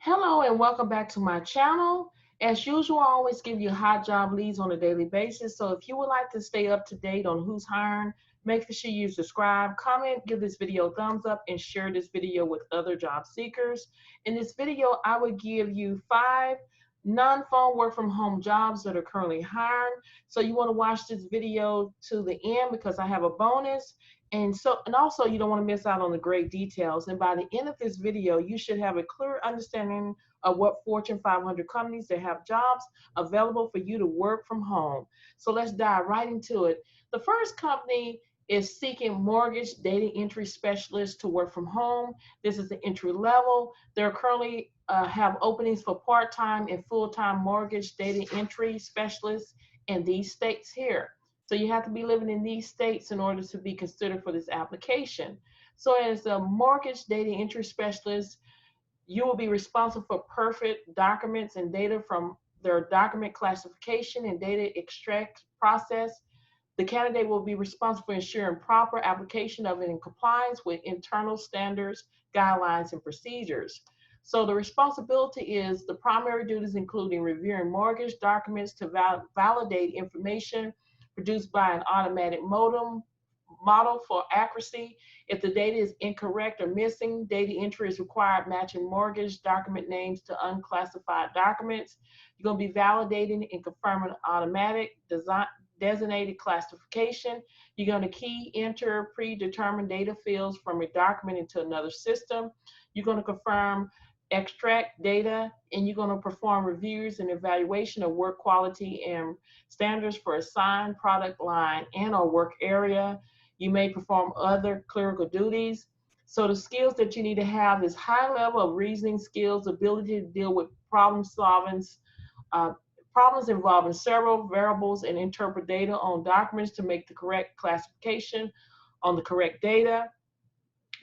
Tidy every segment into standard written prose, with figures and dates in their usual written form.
Hello and welcome back to my channel. As usual, I always give you hot job leads on a daily basis. So if you would like to stay up to date on who's hiring, make sure you subscribe, comment, give this video a thumbs up, and share this video with other job seekers. In this video, I would give you 5 non-phone work from home jobs that are currently hiring. So you want to watch this video to the end because I have a bonus. And also you don't want to miss out on the great details. And by the end of this video, you should have a clear understanding of what Fortune 500 companies that have jobs available for you to work from home. So let's dive right into it. The first company is seeking mortgage data entry specialists to work from home. This is the entry level. They're currently have openings for part-time and full-time mortgage data entry specialists in these states here. So you have to be living in these states in order to be considered for this application. So as a mortgage data entry specialist, you will be responsible for perfect documents and data from their document classification and data extract process. The candidate will be responsible for ensuring proper application of it in compliance with internal standards, guidelines, and procedures. So the responsibility is the primary duties including reviewing mortgage documents to validate information produced by an automatic model for accuracy. If the data is incorrect or missing, data entry is required matching mortgage document names to unclassified documents. You're going to be validating and confirming automatic designated classification. You're going to key enter predetermined data fields from a document into another system. You're going to confirm extract data, and you're going to perform reviews and evaluation of work quality and standards for assigned product line and or work area. You may perform other clerical duties. So the skills that you need to have is high level of reasoning skills, ability to deal with problems involving several variables and interpret data on documents to make the correct classification on the correct data.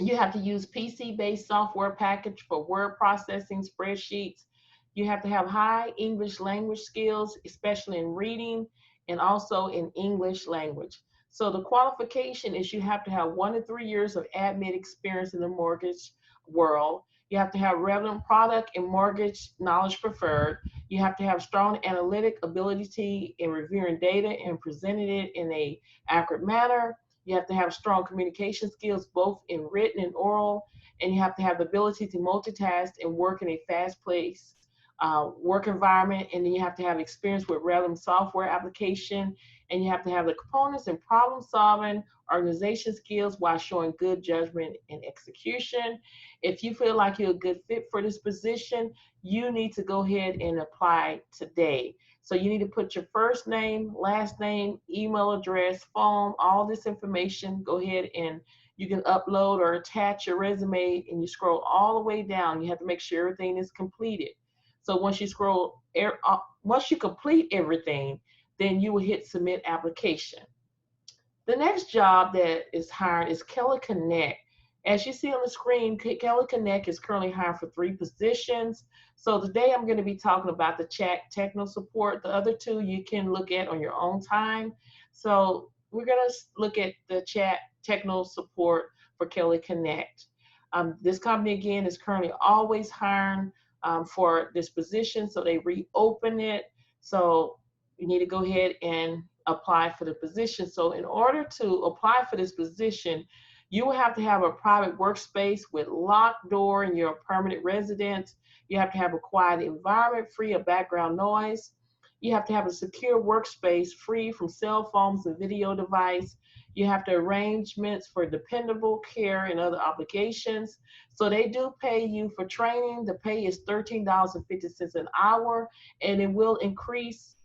You have to use PC-based software package for word processing, spreadsheets. You have to have high English language skills, especially in reading and also in English language. So the qualification is you have to have 1 to 3 years of admin experience in the mortgage world. You have to have relevant product and mortgage knowledge preferred. You have to have strong analytic ability in reviewing data and presenting it in an accurate manner. You have to have strong communication skills, both in written and oral, and you have to have the ability to multitask and work in a fast-paced work environment, and then you have to have experience with relevant software application, and you have to have the components and problem-solving, organization skills while showing good judgment and execution. If you feel like you're a good fit for this position, you need to go ahead and apply today. So you need to put your first name, last name, email address, phone, all this information. Go ahead and you can upload or attach your resume, and you scroll all the way down. You have to make sure everything is completed. So once you complete everything, then you will hit submit application. The next job that is hired is Kelly Connect. As you see on the screen, Kelly Connect is currently hiring for 3 positions. So today I'm going to be talking about the chat technical support. The other 2 you can look at on your own time. So we're going to look at the chat technical support for Kelly Connect. This company again is currently always hiring for this position, so they reopen it. So you need to go ahead and apply for the position. So in order to apply for this position, you will have to have a private workspace with locked door in your permanent residence. You have to have a quiet environment free of background noise. You have to have a secure workspace free from cell phones and video device. You have to arrangements for dependable care and other obligations. So they do pay you for training. The pay is $13.50 an hour, and it will increase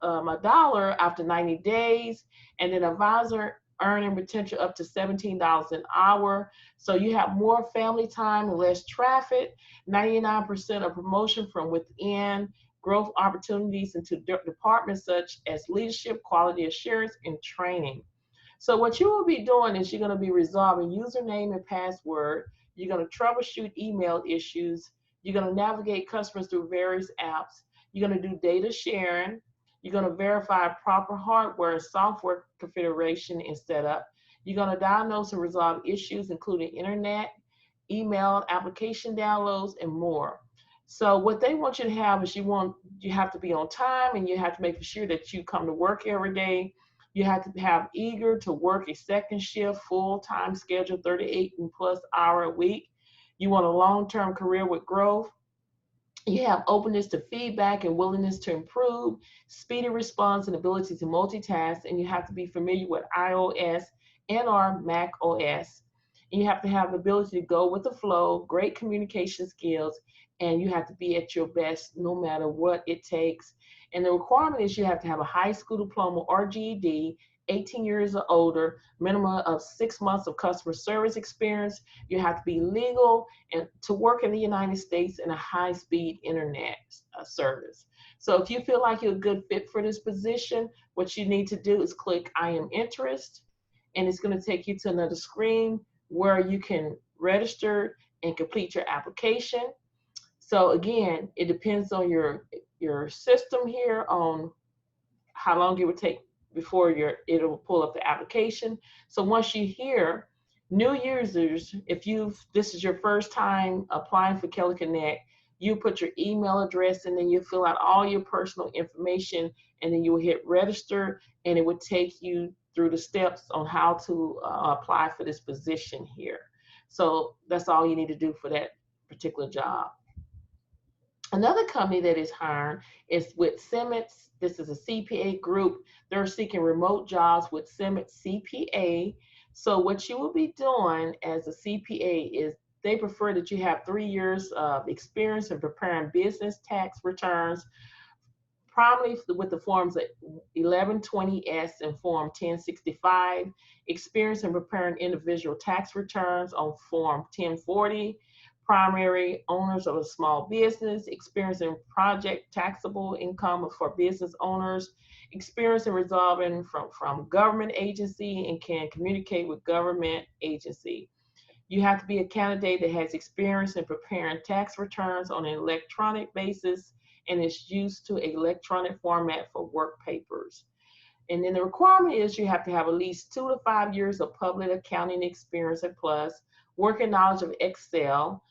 $1 after 90 days. And then advisor earning potential up to $17 an hour. So you have more family time and less traffic, 99% of promotion from within, growth opportunities into departments such as leadership, quality assurance, and training. So what you will be doing is you're going to be resolving username and password. You're going to troubleshoot email issues. You're going to navigate customers through various apps. You're going to do data sharing. You're going to verify proper hardware and software configuration and setup. You're going to diagnose and resolve issues including internet, email, application downloads, and more. So what they want you to have is you have to be on time, and you have to make sure that you come to work every day. You have to have eager to work a second shift, full-time schedule, 38 and plus hour a week. You want a long-term career with growth. You have openness to feedback and willingness to improve, speedy response and ability to multitask, and you have to be familiar with iOS and or Mac OS. And you have to have the ability to go with the flow, great communication skills, and you have to be at your best no matter what it takes. And the requirement is you have to have a high school diploma or GED, 18 years or older, minimum of 6 months of customer service experience. You have to be legal and to work in the United States in a high-speed internet service. So if you feel like you're a good fit for this position, what you need to do is click I am interested, and it's going to take you to another screen where you can register and complete your application. So again, it depends on your system here on how long it would take before it'll pull up the application. So once you hear new users, if this is your first time applying for Kelly Connect, you put your email address and then you fill out all your personal information, and then you will hit register, and it would take you through the steps on how to apply for this position here. So that's all you need to do for that particular job. Another company that is hiring is with Simmons. This is a CPA group. They're seeking remote jobs with Simmons CPA. So what you will be doing as a CPA is they prefer that you have 3 years of experience in preparing business tax returns, primarily with the forms 1120S and Form 1065, experience in preparing individual tax returns on Form 1040, primary owners of a small business, experience in project taxable income for business owners, experience in resolving from government agency and can communicate with government agency. You have to be a candidate that has experience in preparing tax returns on an electronic basis and is used to an electronic format for work papers. And then the requirement is you have to have at least 2 to 5 years of public accounting experience at plus, working knowledge of Excel,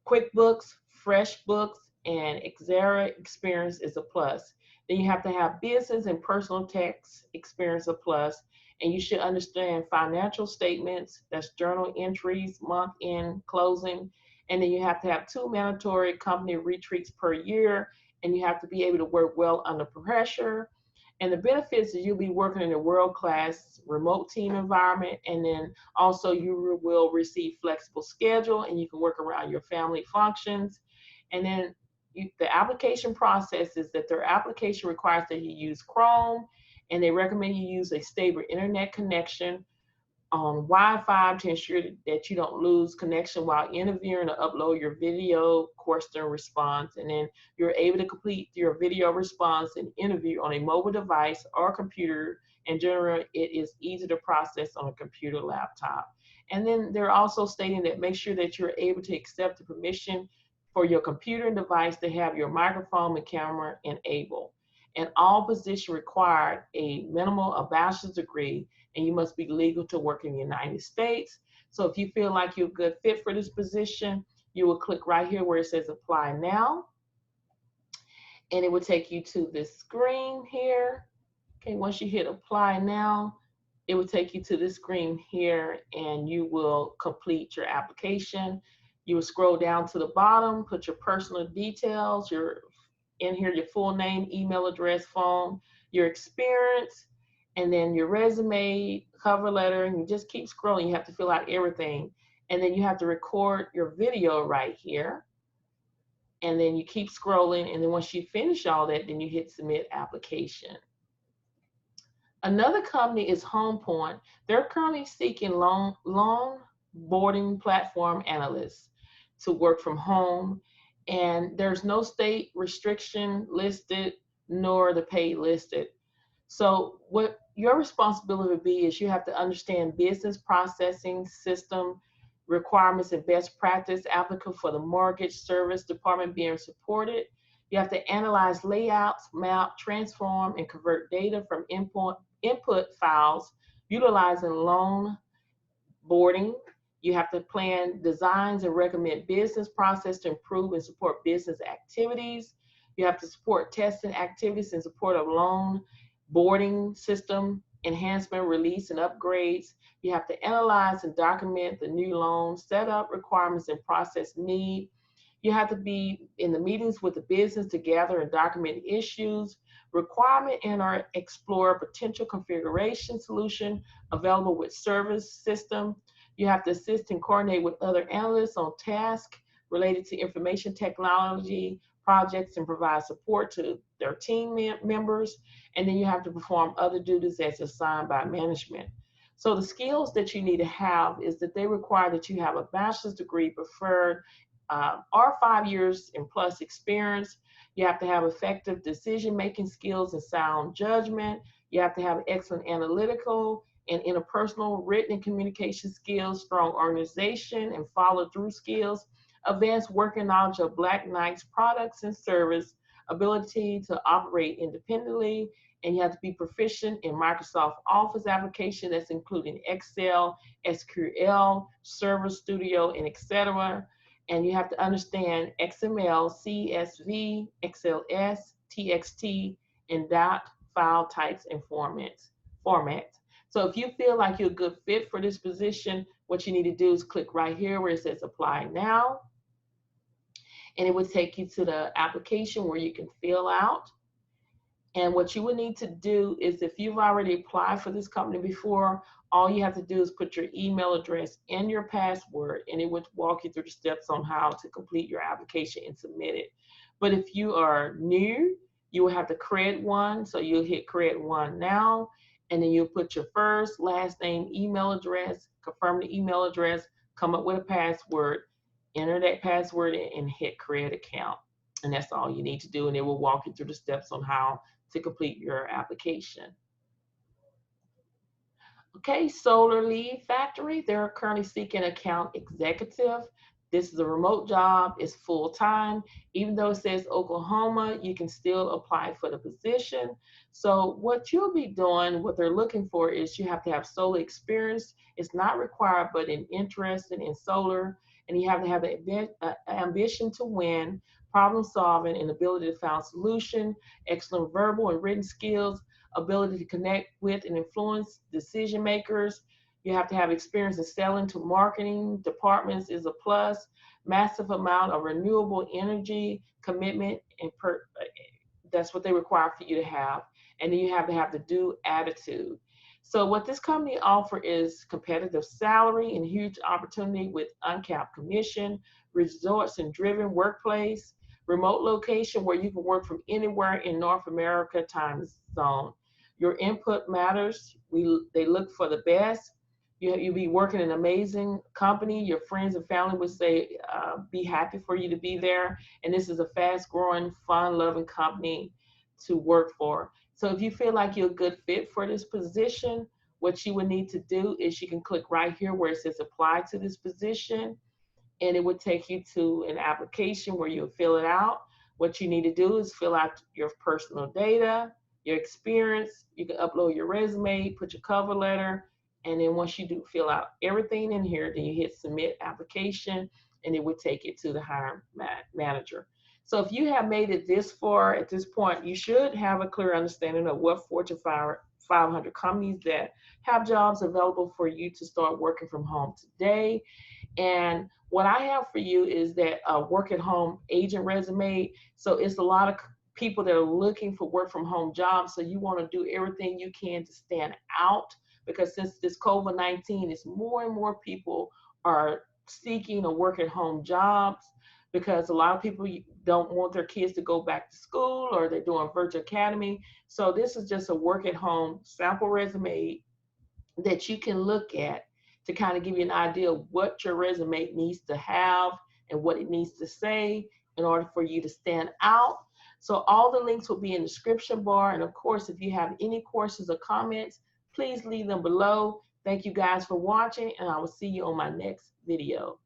QuickBooks, FreshBooks, and Xera experience is a plus. Then you have to have business and personal tax experience a plus, and you should understand financial statements, that's journal entries, month end, closing, and then you have to have 2 mandatory company retreats per year, and you have to be able to work well under pressure. And the benefits is you'll be working in a world-class remote team environment, and then also you will receive flexible schedule, and you can work around your family functions. And then the application process is that their application requires that you use Chrome, and they recommend you use a stable internet connection on Wi-Fi to ensure that you don't lose connection while interviewing or upload your video question response. And then you're able to complete your video response and interview on a mobile device or computer. In general, it is easy to process on a computer laptop. And then they're also stating that make sure that you're able to accept the permission for your computer and device to have your microphone and camera enabled. And all positions required a minimum of bachelor's degree, and you must be legal to work in the United States. So if you feel like you're a good fit for this position, you will click right here where it says apply now, and it will take you to this screen here. Okay, once you hit apply now, it will take you to this screen here, and you will complete your application. You will scroll down to the bottom, put your personal details, your full name, email address, phone, your experience, and then your resume, cover letter, and you just keep scrolling. You have to fill out everything. And then you have to record your video right here. And then you keep scrolling, and then once you finish all that, then you hit submit application. Another company is HomePoint. They're currently seeking long boarding platform analysts to work from home, and there's no state restriction listed nor the pay listed. So what your responsibility would be is you have to understand business processing system requirements and best practice applicable for the mortgage service department being supported. You have to analyze layouts, map, transform, and convert data from input files utilizing loan boarding. You have to plan designs and recommend business process to improve and support business activities. You have to support testing activities in support of loan boarding system enhancement, release, and upgrades. You have to analyze and document the new loan setup requirements and process need. You have to be in the meetings with the business to gather and document issues, requirement, and or explore potential configuration solution available with service system. You have to assist and coordinate with other analysts on tasks related to information technology projects and provide support to their team members. And then you have to perform other duties as assigned by management. So the skills that you need to have is that they require that you have a bachelor's degree preferred or 5 years and plus experience. You have to have effective decision-making skills and sound judgment. You have to have excellent analytical and interpersonal written and communication skills, strong organization and follow-through skills, advanced working knowledge of Black Knight's products and service, ability to operate independently, and you have to be proficient in Microsoft Office application that's including Excel, SQL, Server Studio, and etc. And you have to understand XML, CSV, XLS, TXT, and dot file types and formats. So if you feel like you're a good fit for this position, what you need to do is click right here where it says apply now. And it would take you to the application where you can fill out. And what you would need to do is if you've already applied for this company before, all you have to do is put your email address and your password, and it would walk you through the steps on how to complete your application and submit it. But if you are new, you will have to create one. So you'll hit create one now, and then you'll put your first, last name, email address, confirm the email address, come up with a password, enter that password, and hit create account. And that's all you need to do, and it will walk you through the steps on how to complete your application. Okay, Solar Lead Factory, they're currently seeking account executive. This is a remote job, it's full-time. Even though it says Oklahoma, you can still apply for the position. So what you'll be doing, what they're looking for is you have to have solar experience. It's not required, but an interest in solar, and you have to have the ambition to win, problem solving, and ability to find solution, excellent verbal and written skills, ability to connect with and influence decision makers. You have to have experience in selling to marketing departments is a plus. Massive amount of renewable energy commitment, and that's what they require for you to have. And then you have to have the do attitude. So what this company offers is competitive salary and huge opportunity with uncapped commission, resorts and driven workplace, remote location where you can work from anywhere in North America time zone. Your input matters. They look for the best. You'll be working in an amazing company. Your friends and family would say, be happy for you to be there. And this is a fast growing, fun loving company to work for. So if you feel like you're a good fit for this position, what you would need to do is you can click right here where it says apply to this position, and it would take you to an application where you'll fill it out. What you need to do is fill out your personal data, your experience. You can upload your resume, put your cover letter, and then once you do fill out everything in here, then you hit submit application, and it would take it to the hiring manager. So if you have made it this far at this point, you should have a clear understanding of what Fortune 500 companies that have jobs available for you to start working from home today. And what I have for you is that work at home agent resume. So it's a lot of people that are looking for work from home jobs. So you want to do everything you can to stand out, because since this COVID-19, it's more and more people are seeking a work at home jobs, because a lot of people don't want their kids to go back to school, or they're doing virtual academy. So this is just a work at home sample resume that you can look at to kind of give you an idea of what your resume needs to have and what it needs to say in order for you to stand out. So all the links will be in the description bar. And of course, if you have any questions or comments, please leave them below. Thank you guys for watching, and I will see you on my next video.